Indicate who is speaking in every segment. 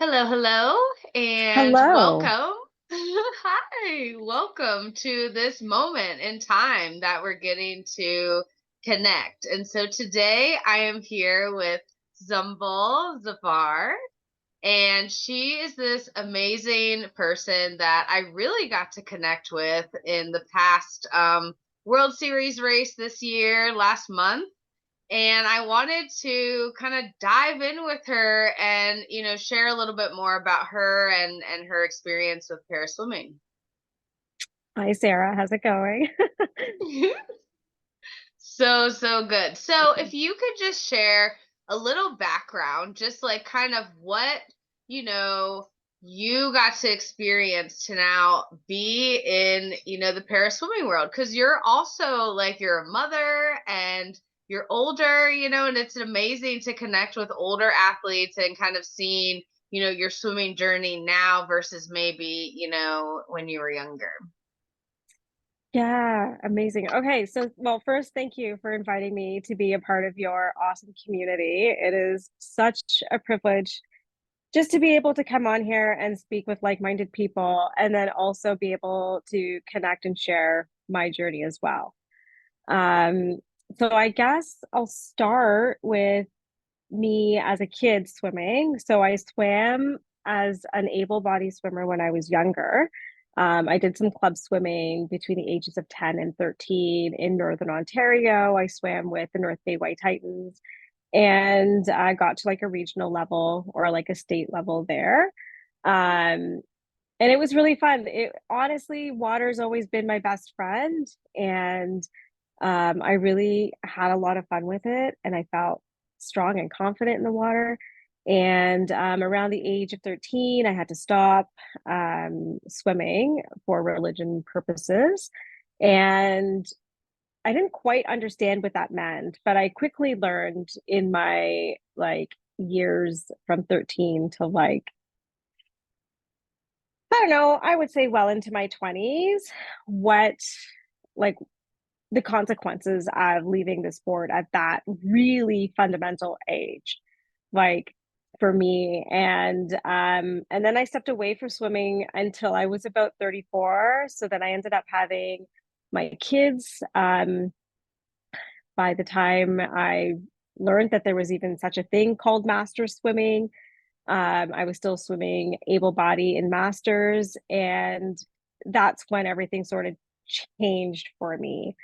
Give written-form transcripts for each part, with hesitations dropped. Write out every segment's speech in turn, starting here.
Speaker 1: Hello, hello, and
Speaker 2: Hello.
Speaker 1: welcome. Hi, welcome to this moment in time that we're getting to connect. And so today I am here with Sumbul Zafar, and she is this amazing person that I really got to connect with in the past World Series race this year, last month, and I wanted to kind of dive in with her and share a little bit more about her and her experience with paraswimming.
Speaker 2: Hi, Sarah. How's it going?
Speaker 1: So good. So if you could just share a little background, just like kind of what you know you got to experience to now be in the para swimming world, because you're also like you're a mother and you're older, and it's amazing to connect with older athletes and kind of seeing your swimming journey now versus maybe when you were younger.
Speaker 2: Yeah, amazing. Okay, so well, first, thank you for inviting me to be a part of your awesome community. It is such a privilege just to be able to come on here and speak with like-minded people, and then also be able to connect and share my journey as well. Um, so I guess I'll start with me as a kid swimming. So I swam as an able-bodied swimmer when I was younger. I did some club swimming between the ages of 10 and 13 in Northern Ontario. I swam with the North Bay White Titans and I got to like a regional level or like a state level there. Um, and it was really fun. It honestly, water's always been my best friend, and I really had a lot of fun with it, and I felt strong and confident in the water. And around the age of 13, I had to stop swimming for religion purposes. And I didn't quite understand what that meant, but I quickly learned in my like years from 13 to like, I don't know, I would say well into my 20s, what like the consequences of leaving the sport at that really fundamental age, like for me. And then I stepped away from swimming until I was about 34. So then I ended up having my kids. By the time I learned that there was even such a thing called master swimming, I was still swimming able body in masters, and that's when everything sort of changed for me.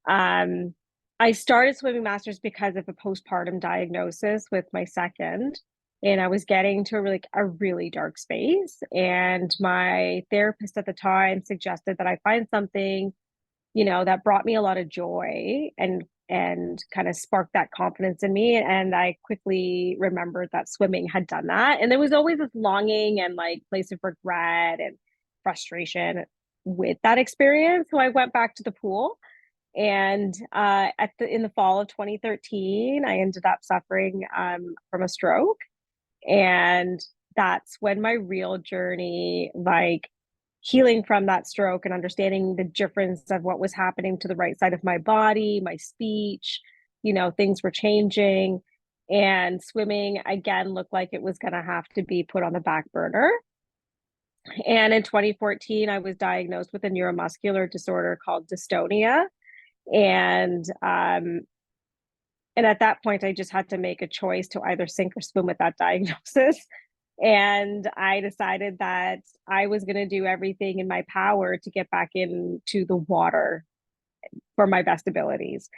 Speaker 2: Um, I started swimming masters because of a postpartum diagnosis with my second, and I was getting to a really dark space. And my therapist at the time suggested that I find something that brought me a lot of joy and kind of sparked that confidence in me. And I quickly remembered that swimming had done that. And there was always this longing and like place of regret and frustration with that experience. So I went back to the pool. And in the fall of 2013, I ended up suffering from a stroke. And that's when my real journey, like healing from that stroke and understanding the difference of what was happening to the right side of my body, my speech, things were changing. And swimming again looked like it was going to have to be put on the back burner. And in 2014, I was diagnosed with a neuromuscular disorder called dystonia. And and at that point, I just had to make a choice to either sink or swim with that diagnosis. And I decided that I was going to do everything in my power to get back into the water for my best abilities.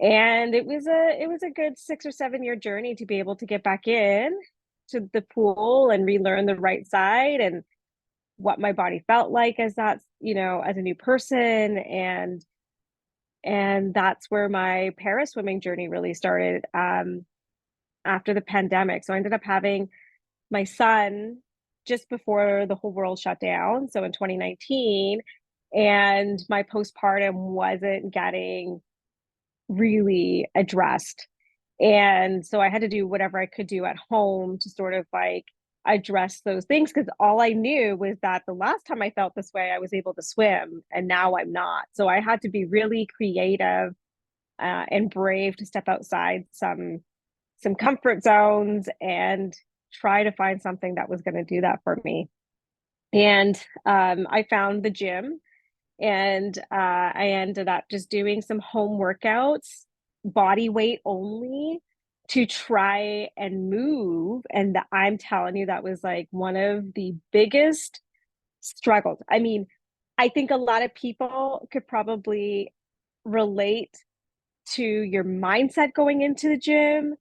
Speaker 2: And it was a good 6 or 7 year journey to be able to get back in to the pool and relearn the right side and what my body felt like as as a new person. And that's where my para swimming journey really started after the pandemic. So I ended up having my son just before the whole world shut down. So in 2019, and my postpartum wasn't getting really addressed. And so I had to do whatever I could do at home to sort of like address those things because all I knew was that the last time I felt this way, I was able to swim and now I'm not. So I had to be really creative and brave to step outside some comfort zones and try to find something that was going to do that for me. And I found the gym, and I ended up just doing some home workouts, body weight only, to try and move. And I'm telling you, that was like one of the biggest struggles. I mean, I think a lot of people could probably relate to your mindset going into the gym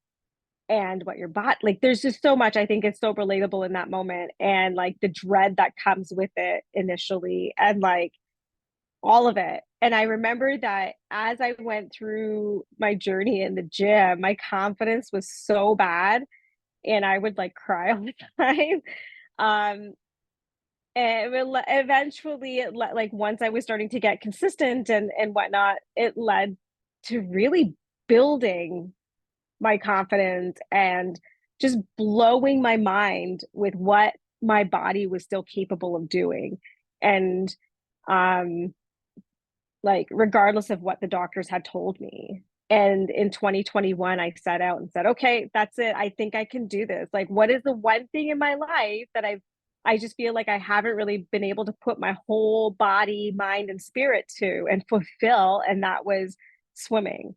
Speaker 2: and what your body, like, there's just so much. I think it's so relatable in that moment, and like the dread that comes with it initially, and like all of it. And I remember that as I went through my journey in the gym, my confidence was so bad, and I would like cry all the time. Um, and eventually, like once I was starting to get consistent and whatnot, it led to really building my confidence and just blowing my mind with what my body was still capable of doing. And um like regardless of what the doctors had told me. And in 2021, I set out and said, okay, that's it. I think I can do this. Like, what is the one thing in my life that I just feel like I haven't really been able to put my whole body, mind, and spirit to and fulfill? And that was swimming.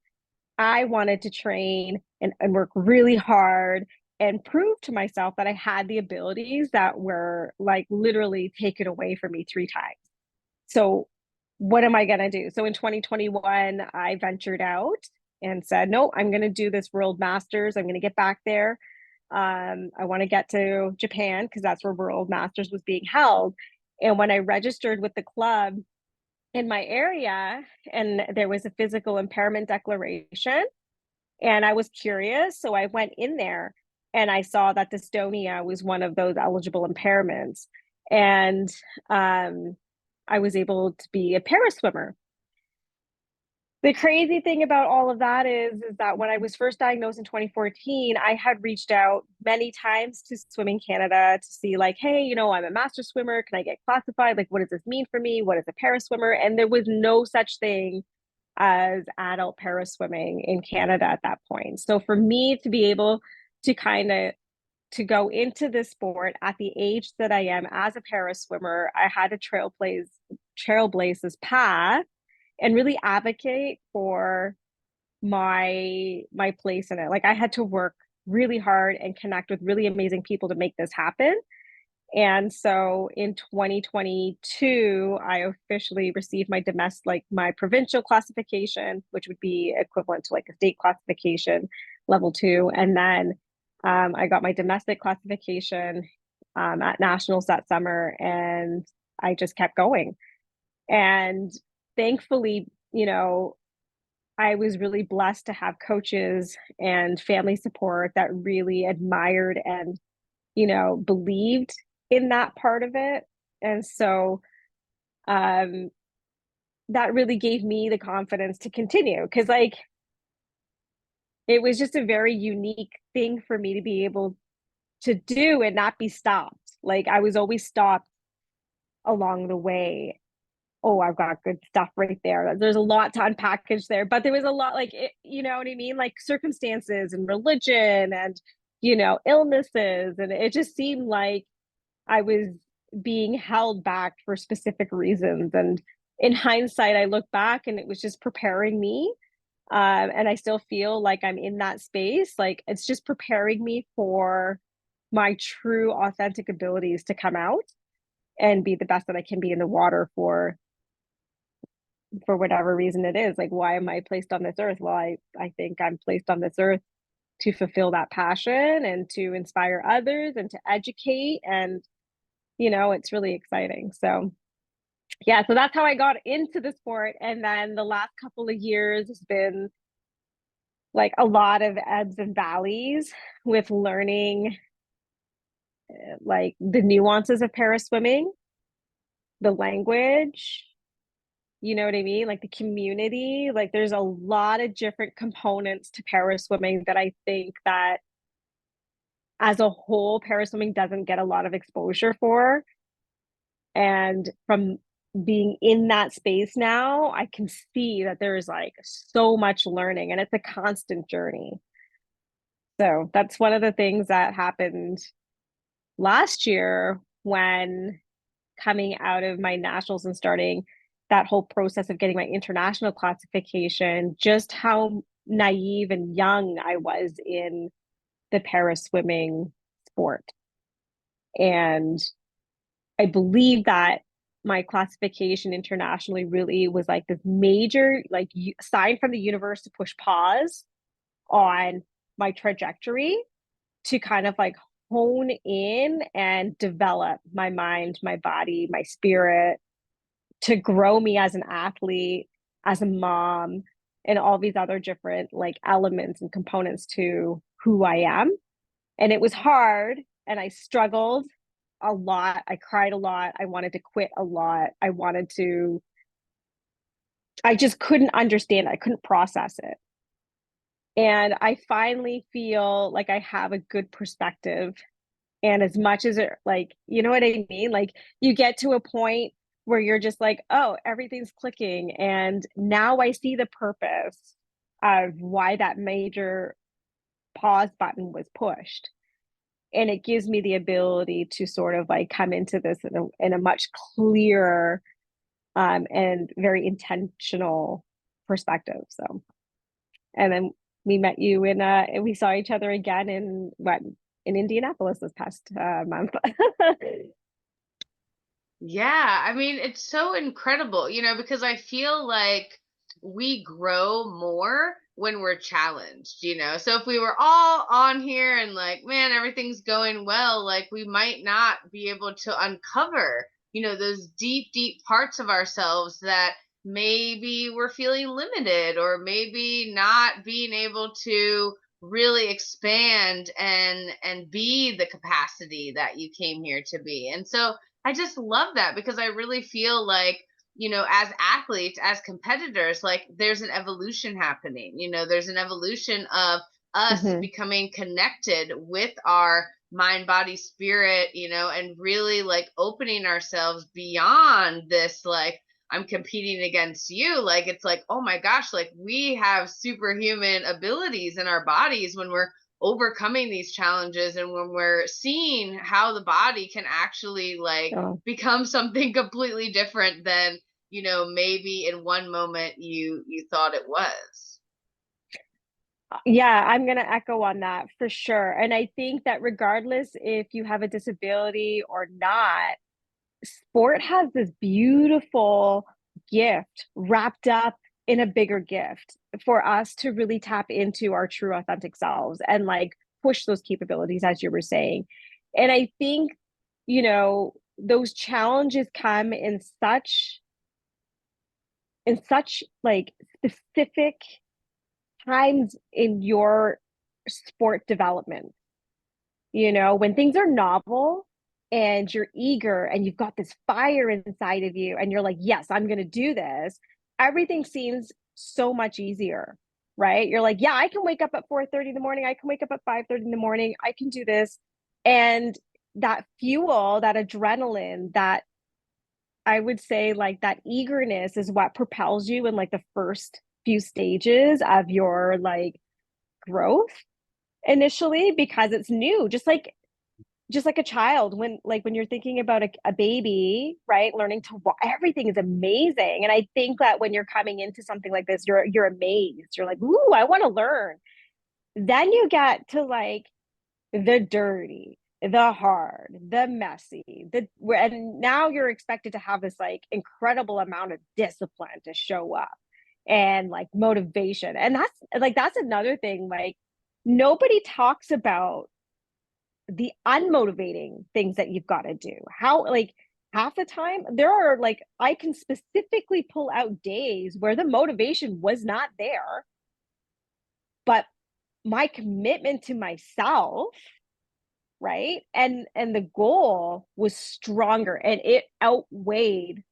Speaker 2: I wanted to train and work really hard and prove to myself that I had the abilities that were like literally taken away from me 3 times. So what am I going to do? So in 2021, I ventured out and said, no, I'm going to do this World Masters. I'm going to get back there. I want to get to Japan because that's where World Masters was being held. And when I registered with the club in my area, and there was a physical impairment declaration, and I was curious. So I went in there and I saw that dystonia was one of those eligible impairments. And I was able to be a para swimmer. The crazy thing about all of that is that when I was first diagnosed in 2014, I had reached out many times to Swimming Canada to see, like, hey, I'm a master swimmer. Can I get classified? Like, what does this mean for me? What is a para swimmer? And there was no such thing as adult para swimming in Canada at that point. So for me to be able to kind of to go into this sport at the age that I am as a para swimmer, I had to trailblaze this path and really advocate for my place in it. Like I had to work really hard and connect with really amazing people to make this happen. And so in 2022, I officially received my my provincial classification, which would be equivalent to like a state classification, level 2. And then I got my domestic classification at nationals that summer, and I just kept going. And thankfully, I was really blessed to have coaches and family support that really admired and, believed in that part of it. And so um, that really gave me the confidence to continue because, like, it was just a very unique thing for me to be able to do and not be stopped. Like, I was always stopped along the way. Oh, I've got good stuff right there. There's a lot to unpackage there, but there was a lot, like, you know what I mean? Like circumstances and religion and, illnesses. And it just seemed like I was being held back for specific reasons. And in hindsight, I look back and it was just preparing me. And I still feel like I'm in that space. Like it's just preparing me for my true authentic abilities to come out and be the best that I can be in the water for whatever reason it is. Like, why am I placed on this earth? Well, I think I'm placed on this earth to fulfill that passion and to inspire others and to educate. And, it's really exciting. So, yeah, so that's how I got into the sport. And then the last couple of years has been like a lot of ebbs and valleys with learning like the nuances of para swimming, the language, you know what I mean? Like the community, like there's a lot of different components to para swimming that I think that as a whole, para swimming doesn't get a lot of exposure for. And from being in that space now, I can see that there's like so much learning and it's a constant journey. So that's one of the things that happened last year, when coming out of my nationals and starting that whole process of getting my international classification, just how naive and young I was in the para swimming sport. And I believe that my classification internationally really was like this major like sign from the universe to push pause on my trajectory to kind of like hone in and develop my mind, my body, my spirit, to grow me as an athlete, as a mom, and all these other different like elements and components to who I am. And it was hard and I struggled a lot. I cried a lot. I wanted to quit a lot. I just couldn't understand it. I couldn't process it. And I finally feel like I have a good perspective. And as much as it, like, you know what I mean? Like, you get to a point where you're just like, oh, everything's clicking. And now I see the purpose of why that major pause button was pushed. And it gives me the ability to sort of like come into this in a much clearer and very intentional perspective. So, and then we met you and we saw each other again in what, in Indianapolis this past month.
Speaker 1: Yeah, I mean, it's so incredible, because I feel like we grow more when we're challenged, So if we were all on here and like, man, everything's going well, like we might not be able to uncover, those deep, deep parts of ourselves that maybe we're feeling limited or maybe not being able to really expand and be the capacity that you came here to be. And so I just love that because I really feel like, as athletes, as competitors, like there's an evolution happening. There's an evolution of us
Speaker 2: Mm-hmm.
Speaker 1: becoming connected with our mind, body, spirit, and really like opening ourselves beyond this, like, I'm competing against you. Like, it's like, oh my gosh, like we have superhuman abilities in our bodies when we're overcoming these challenges and when we're seeing how the body can actually like
Speaker 2: Oh,
Speaker 1: become something completely different than maybe in one moment you thought it was.
Speaker 2: yeah, I'm going to echo on that for sure. And I think that regardless if you have a disability or not, sport has this beautiful gift wrapped up in a bigger gift for us to really tap into our true authentic selves and like push those capabilities as you were saying. And I think, those challenges come in such like specific times in your sport development. When things are novel and you're eager and you've got this fire inside of you and you're like, yes, I'm going to do this, everything seems so much easier, right? You're like, yeah, I can wake up at 4:30 in the morning. I can wake up at 5:30 in the morning. I can do this. And that fuel, that adrenaline, that I would say like that eagerness is what propels you in like the first few stages of your like growth initially because it's new, just like a child when you're thinking about a baby, right, learning to walk, everything is amazing. And I think that when you're coming into something like this, you're amazed, you're like, ooh, I want to learn. Then you get to like the dirty, the hard, the messy, and now you're expected to have this like incredible amount of discipline to show up and like motivation. And that's another thing, like nobody talks about the unmotivating things that you've got to do. How, like, half the time there are like, I can specifically pull out days where the motivation was not there, but my commitment to myself, right, and the goal was stronger and it outweighed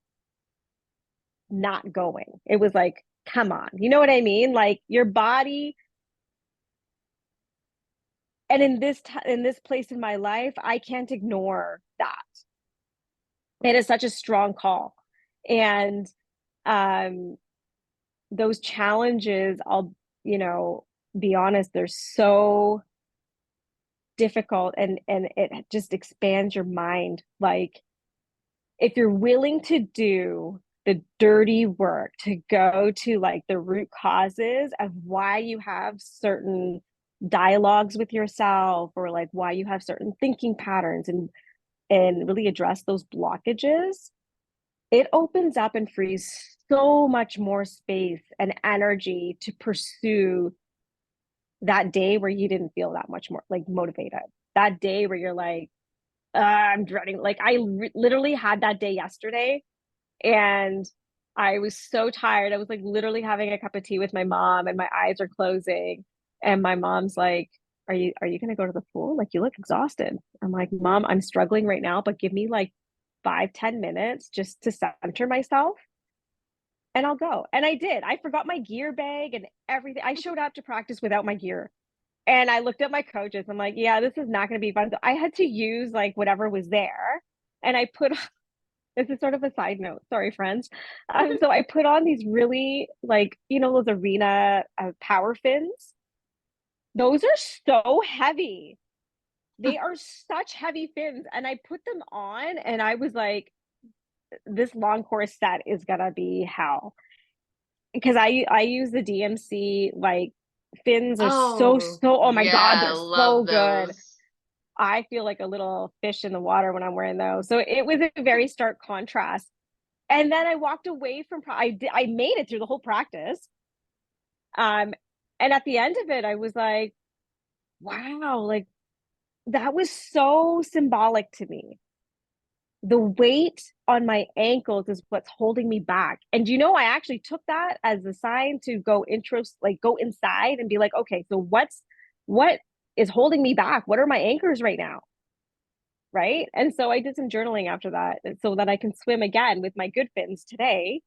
Speaker 2: not going. It was like, come on, you know what I mean? Like your body. And in this place in my life, I can't ignore that. It is such a strong call. And um those challenges, I'll be honest, they're so difficult, and it just expands your mind. Like, if you're willing to do the dirty work to go to like the root causes of why you have certain dialogues with yourself, or like why you have certain thinking patterns, and really address those blockages, it opens up and frees so much more space and energy to pursue that day where you didn't feel that much more like motivated. That day where you're like, I'm dreading. Like, literally had that day yesterday, and I was so tired. I was like literally having a cup of tea with my mom, and my eyes are closing. And my mom's like, are you gonna go to the pool? Like, you look exhausted. I'm like, Mom, I'm struggling right now, but give me like 5-10 minutes just to center myself, and I'll go. And I did. I forgot my gear bag and everything. I showed up to practice without my gear. And I looked at my coaches. I'm like, yeah, this is not going to be fun. So I had to use like whatever was there. And I put, this is sort of a side note. Sorry, friends. So I put on these really, like, those arena power fins. Those are so heavy. They are such heavy fins. And I put them on, and I was like, this long course set is going to be hell. Because I use the DMC, like, fins are
Speaker 1: Oh,
Speaker 2: oh my God,
Speaker 1: yeah,
Speaker 2: they're so
Speaker 1: love
Speaker 2: good.
Speaker 1: those.
Speaker 2: I feel like a little fish in the water when I'm wearing those. So it was a very stark contrast. And then I walked away from I made it through the whole practice. Um and at the end of it, I was like, wow, like, that was so symbolic to me. The weight on my ankles is what's holding me back. And I actually took that as a sign to go inside and be like, okay, so what is holding me back? What are my anchors right now? Right. And so I did some journaling after that so that I can swim again with my good fins today.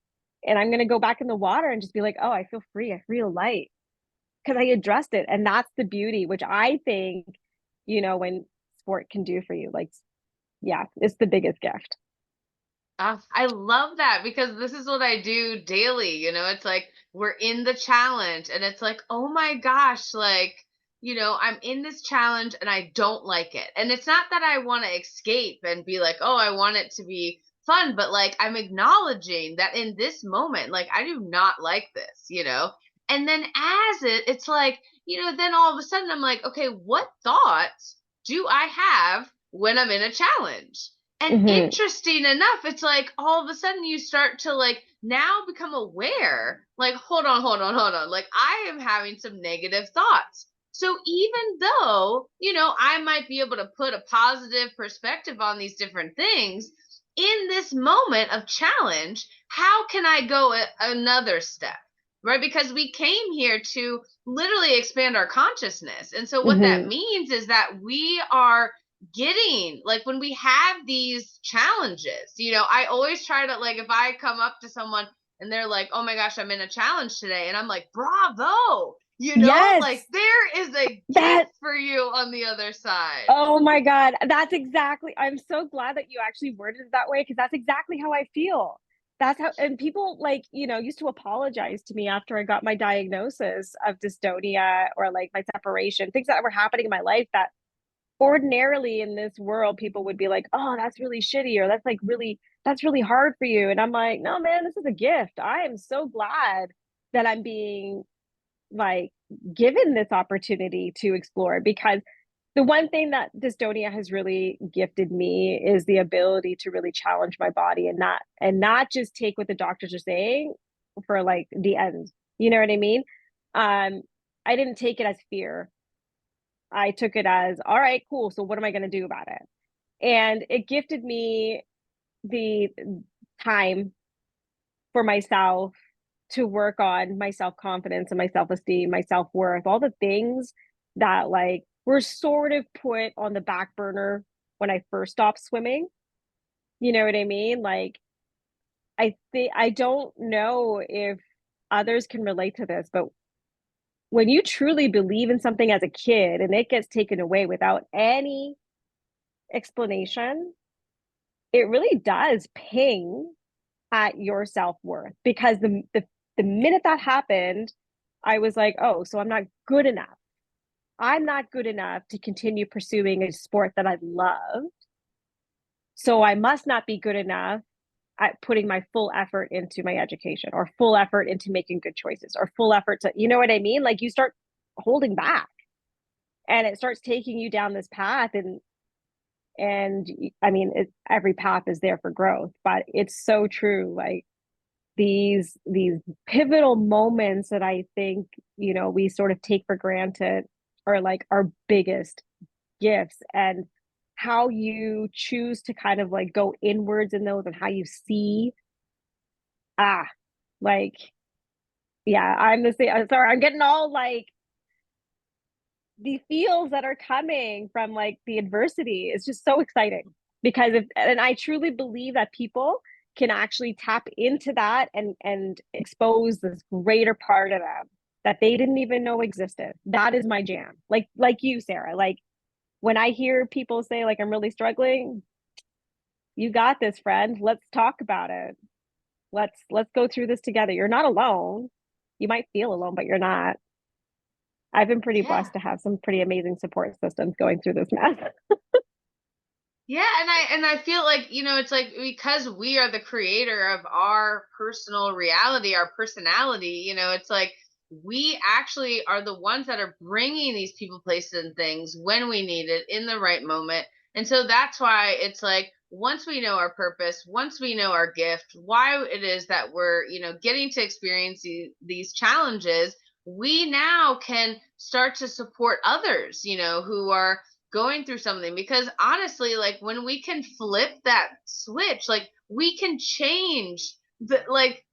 Speaker 2: And I'm going to go back in the water and just be like, oh, I feel free. I feel light because I addressed it. And that's the beauty, which I think, when sport can do for you. Like, yeah, it's the biggest gift.
Speaker 1: I love that because this is what I do daily. It's like we're in the challenge and it's like, oh my gosh, like, I'm in this challenge and I don't like it. And it's not that I want to escape and be like, oh, I want it to be fun, but like I'm acknowledging that in this moment, like I do not like this. And then as it's like, then all of a sudden I'm like, okay, what thoughts do I have when I'm in a challenge? And
Speaker 2: Mm-hmm.
Speaker 1: interesting enough, it's like all of a sudden you start to like now become aware, like, hold on, hold on, hold on. Like, I am having some negative thoughts. So even though, I might be able to put a positive perspective on these different things, in this moment of challenge, how can I go another step? Right? Because we came here to literally expand our consciousness. And so what that
Speaker 2: Mm-hmm.
Speaker 1: means is that we are getting like when we have these challenges, I always try to like if I come up to someone and they're like, oh my gosh, I'm in a challenge today, and I'm like, bravo, like
Speaker 2: Yes.
Speaker 1: there is a gift
Speaker 2: That
Speaker 1: for you on the other side.
Speaker 2: Oh my God. I'm so glad that you actually worded it that way, because that's exactly how I feel. That's how, and people, like, used to apologize to me after I got my diagnosis of dystonia, or like my separation, things that were happening in my life that ordinarily in this world people would be like, oh, that's really shitty, or that's really hard for you. And I'm like, no, man, this is a gift. I am so glad that I'm being, like, given this opportunity to explore, because the one thing that dystonia has really gifted me is the ability to really challenge my body, and not just take what the doctors are saying for like the end. You know what I mean? I didn't take it as fear. I took it as, all right, cool. So what am I going to do about it? And it gifted me the time for myself to work on my self-confidence and my self-esteem, my self-worth, all the things that like were sort of put on the back burner when I first stopped swimming. You know what I mean? Like, I don't know if others can relate to this, but when you truly believe in something as a kid and it gets taken away without any explanation, it really does ping at your self-worth, because the minute that happened, I was like, oh, so I'm not good enough. I'm not good enough to continue pursuing a sport that I love. So I must not be good enough at putting my full effort into my education or full effort into making good choices or full effort to, you know what I mean? Like you start holding back and it starts taking you down this path. And I mean, every path is there for growth, but it's so true. Like these pivotal moments that I think, we sort of take for granted are like our biggest gifts, and how you choose to kind of like go inwards in those and how you see, ah like, yeah, I'm the same. I'm sorry, I'm getting all like the feels that are coming from like the adversity is just so exciting, because if and I truly believe that people can actually tap into that and expose this greater part of them that they didn't even know existed. That is my jam. Like you, Sarah. Like when I hear people say like I'm really struggling, you got this, friend. Let's talk about it. Let's go through this together. You're not alone. You might feel alone, but you're not. I've been pretty
Speaker 1: Yeah.
Speaker 2: blessed to have some pretty amazing support systems going through this mess.
Speaker 1: Yeah, and I feel like, it's like because we are the creator of our personal reality, our personality, it's like we actually are the ones that are bringing these people, places, and things when we need it in the right moment. And so that's why it's like once we know our purpose, once we know our gift, why it is that we're, getting to experience these challenges, we now can start to support others, who are going through something, because honestly, like when we can flip that switch, like we can change the like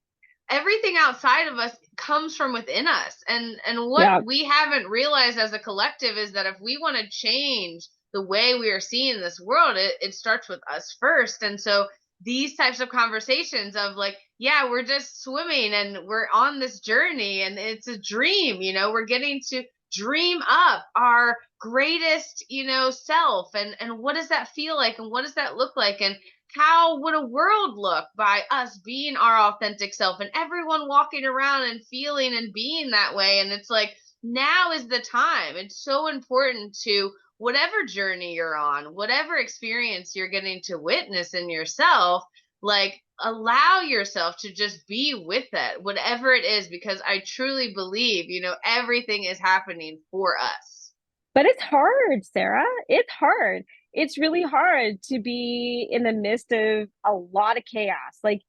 Speaker 1: everything outside of us comes from within us. And what
Speaker 2: Yeah.
Speaker 1: we haven't realized as a collective is that if we want to change the way we are seeing this world, it starts with us first. And so these types of conversations of like, yeah, we're just swimming and we're on this journey and it's a dream, we're getting to dream up our greatest, self, and what does that feel like and what does that look like, and how would a world look by us being our authentic self and everyone walking around and feeling and being that way. And it's like now is the time. It's so important to whatever journey you're on, whatever experience you're getting to witness in yourself, like allow yourself to just be with it, whatever it is, because I truly believe, everything is happening for us.
Speaker 2: But it's hard, Sarah. It's hard. It's really hard to be in the midst of a lot of chaos. Like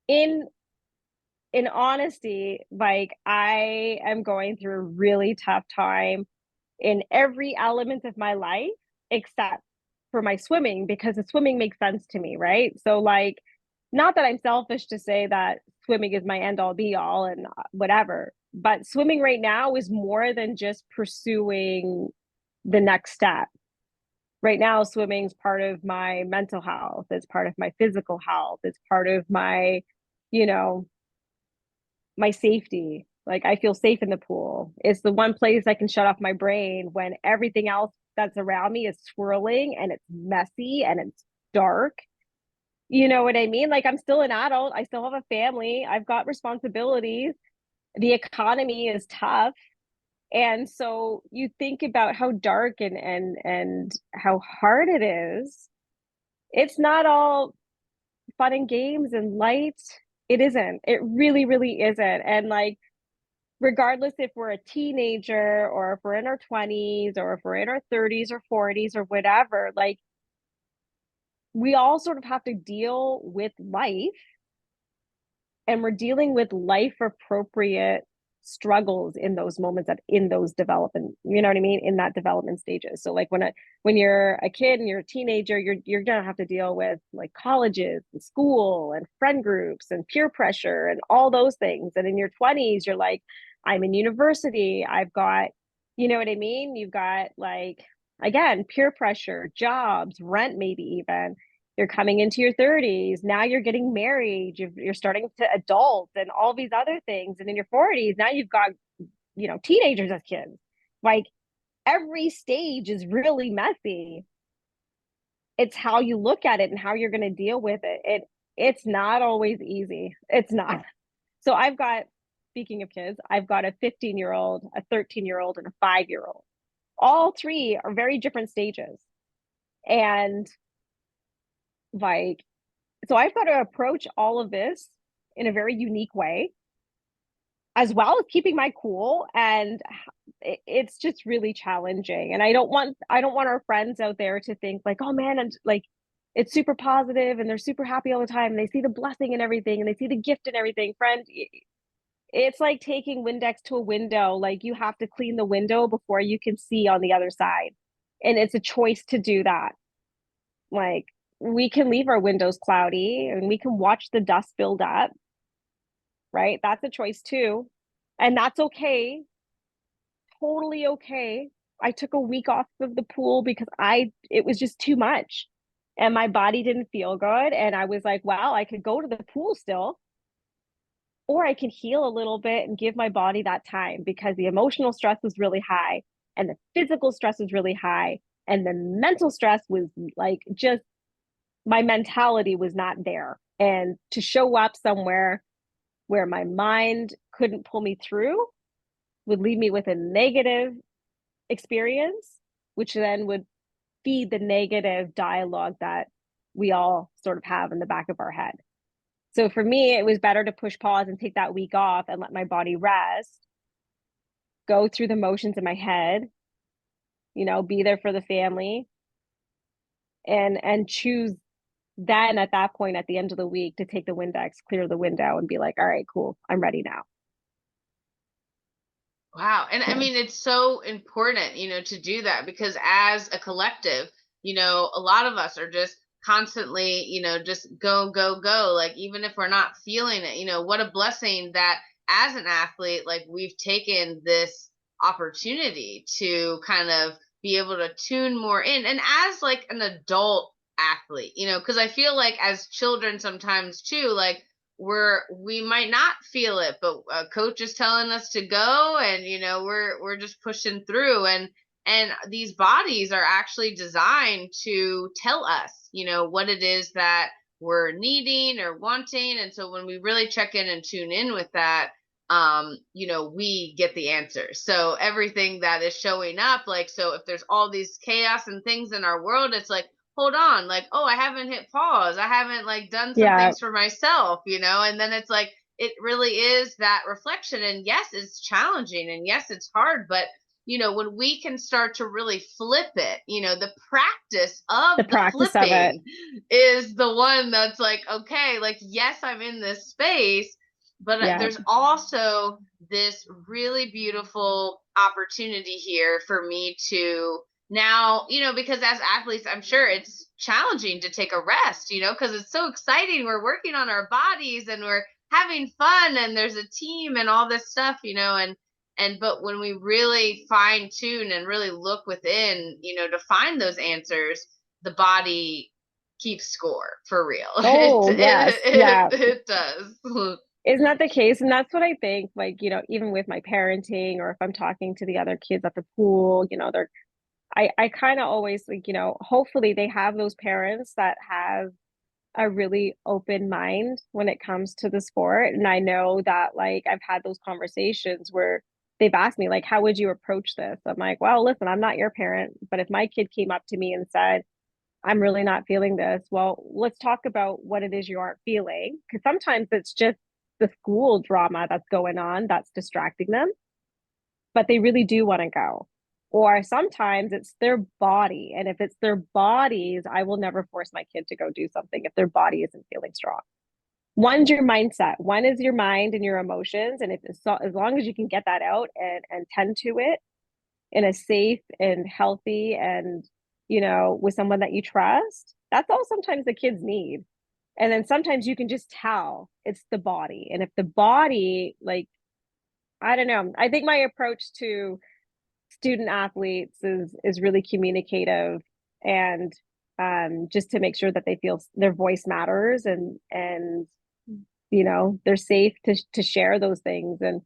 Speaker 2: in in honesty, like I am going through a really tough time in every element of my life except for my swimming, because the swimming makes sense to me, right? So like, not that I'm selfish to say that swimming is my end all be all and whatever, but swimming right now is more than just pursuing the next step. Right now, swimming is part of my mental health, it's part of my physical health, it's part of my, you know, my safety. Like I feel safe in the pool. It's the one place I can shut off my brain when everything else that's around me is swirling and it's messy and it's dark. You know what I mean? Like I'm still an adult. I still have a family. I've got responsibilities. The economy is tough. And so you think about how dark and how hard it is. It's not all fun and games and light. It isn't. It really, really isn't. And like regardless if we're a teenager or if we're in our 20s or if we're in our 30s or 40s or whatever, like we all sort of have to deal with life, and we're dealing with life appropriate struggles in those moments, that in those development, you know what I mean, in that development stages. So like when you're a kid and you're a teenager, you're gonna have to deal with like colleges and school and friend groups and peer pressure and all those things. And in your 20s you're like, I'm in university, I've got, you know what I mean, you've got like, again, peer pressure, jobs, rent, maybe even. You're coming into your 30s, now you're getting married, you're starting to adult and all these other things. And in your 40s now you've got, teenagers as kids. Like every stage is really messy. It's how you look at it and how you're going to deal with it's not always easy. It's not. So I've got, speaking of kids, I've got a 15-year-old, a 13-year-old, and a 5-year-old. all three are very different stages. And like, so I've got to approach all of this in a very unique way, as well as keeping my cool. And it's just really challenging. And I don't want our friends out there to think like, oh man, and like it's super positive and they're super happy all the time. And they see the blessing and everything and they see the gift and everything. Friend, it's like taking Windex to a window. Like you have to clean the window before you can see on the other side. And it's a choice to do that. Like we can leave our windows cloudy and we can watch the dust build up, right? That's a choice too. And that's okay. Totally okay. I took a week off of the pool because it was just too much. And my body didn't feel good. And I was like, well, I could go to the pool still, or I can heal a little bit and give my body that time because the emotional stress was really high and the physical stress was really high. And the mental stress was like just my mentality was not there. And to show up somewhere where my mind couldn't pull me through would leave me with a negative experience, which then would feed the negative dialogue that we all sort of have in the back of our head. So for me, it was better to push pause and take that week off and let my body rest, go through the motions in my head, be there for the family and choose then at that point at the end of the week to take the Windex, clear the window and be like, all right, cool, I'm ready now.
Speaker 1: Wow. And I
Speaker 2: Yeah.
Speaker 1: mean, it's so important, to do that because as a collective, a lot of us are just constantly, just go, go, go. Like, even if we're not feeling it, what a blessing that as an athlete, like, we've taken this opportunity to kind of be able to tune more in. And as like an adult athlete, because I feel like as children sometimes too, like, we might not feel it, but a coach is telling us to go, and we're just pushing through, and these bodies are actually designed to tell us what it is that we're needing or wanting. And so when we really check in and tune in with that, we get the answers. So everything that is showing up, like, so if there's all these chaos and things in our world, it's like, hold on, like, oh, I haven't hit pause, I haven't like done some
Speaker 2: Yeah.
Speaker 1: things for myself, and then it's like it really is that reflection. And yes, it's challenging, and yes, it's hard, but when we can start to really flip it, the practice
Speaker 2: The
Speaker 1: of the
Speaker 2: practice of it.
Speaker 1: flipping is the one that's like, okay, like, yes, I'm in this space, but
Speaker 2: Yeah.
Speaker 1: there's also this really beautiful opportunity here for me to now, because as athletes, I'm sure it's challenging to take a rest, because it's so exciting. We're working on our bodies and we're having fun and there's a team and all this stuff, but when we really fine tune and really look within, to find those answers, the body keeps score for real.
Speaker 2: Oh, yes. Yeah.
Speaker 1: It does.
Speaker 2: Isn't that the case? And that's what I think, like, even with my parenting or if I'm talking to the other kids at the pool, I kind of always like, hopefully they have those parents that have a really open mind when it comes to the sport. And I know that like I've had those conversations where they've asked me, like, how would you approach this? I'm like, well, listen, I'm not your parent, but if my kid came up to me and said, I'm really not feeling this, well, let's talk about what it is you aren't feeling. Because sometimes it's just the school drama that's going on that's distracting them, but they really do want to go. Or sometimes it's their body. And if it's their bodies, I will never force my kid to go do something if their body isn't feeling strong. One's your mindset, one is your mind and your emotions. And if so, as long as you can get that out and tend to it in a safe and healthy and, with someone that you trust, that's all sometimes the kids need. And then sometimes you can just tell it's the body. And if the body, like, I don't know, I think my approach to student athletes is really communicative and just to make sure that they feel their voice matters and they're safe to share those things. And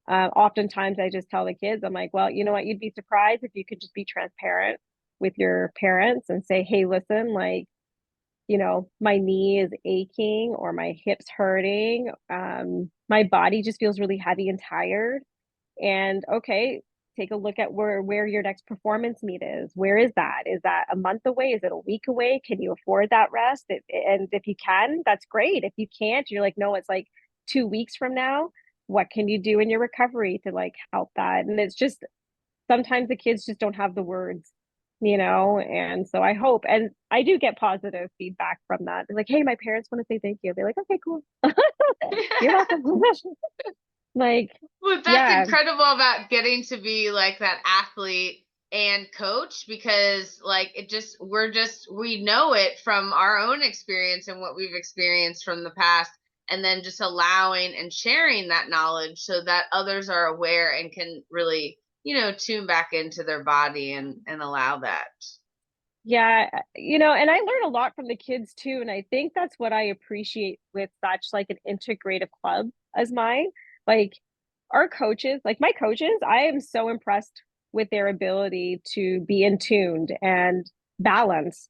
Speaker 2: oftentimes I just tell the kids, I'm like, well, you know what, you'd be surprised if you could just be transparent with your parents and say, hey, listen, like, my knee is aching or my hips hurting, my body just feels really heavy and tired. And okay, take a look at where your next performance meet is. Where is that? Is that a month away? Is it a week away? Can you afford that rest? And if you can, that's great. If you can't, you're like, no, it's like 2 weeks from now. What can you do in your recovery to like help that? And it's just sometimes the kids just don't have the words, and so I hope, and I do get positive feedback from that. They're like, hey, my parents want to say thank you. I'll be like, okay, cool. You're welcome. Like,
Speaker 1: Well, that's
Speaker 2: yeah,
Speaker 1: incredible about getting to be like that athlete and coach, because like we know it from our own experience and what we've experienced from the past, and then just allowing and sharing that knowledge so that others are aware and can really, tune back into their body and allow that.
Speaker 2: yeah, and I learn a lot from the kids too. And I think that's what I appreciate with such like an integrative club as mine. Like our coaches, like my coaches, I am so impressed with their ability to be in tuned and balance.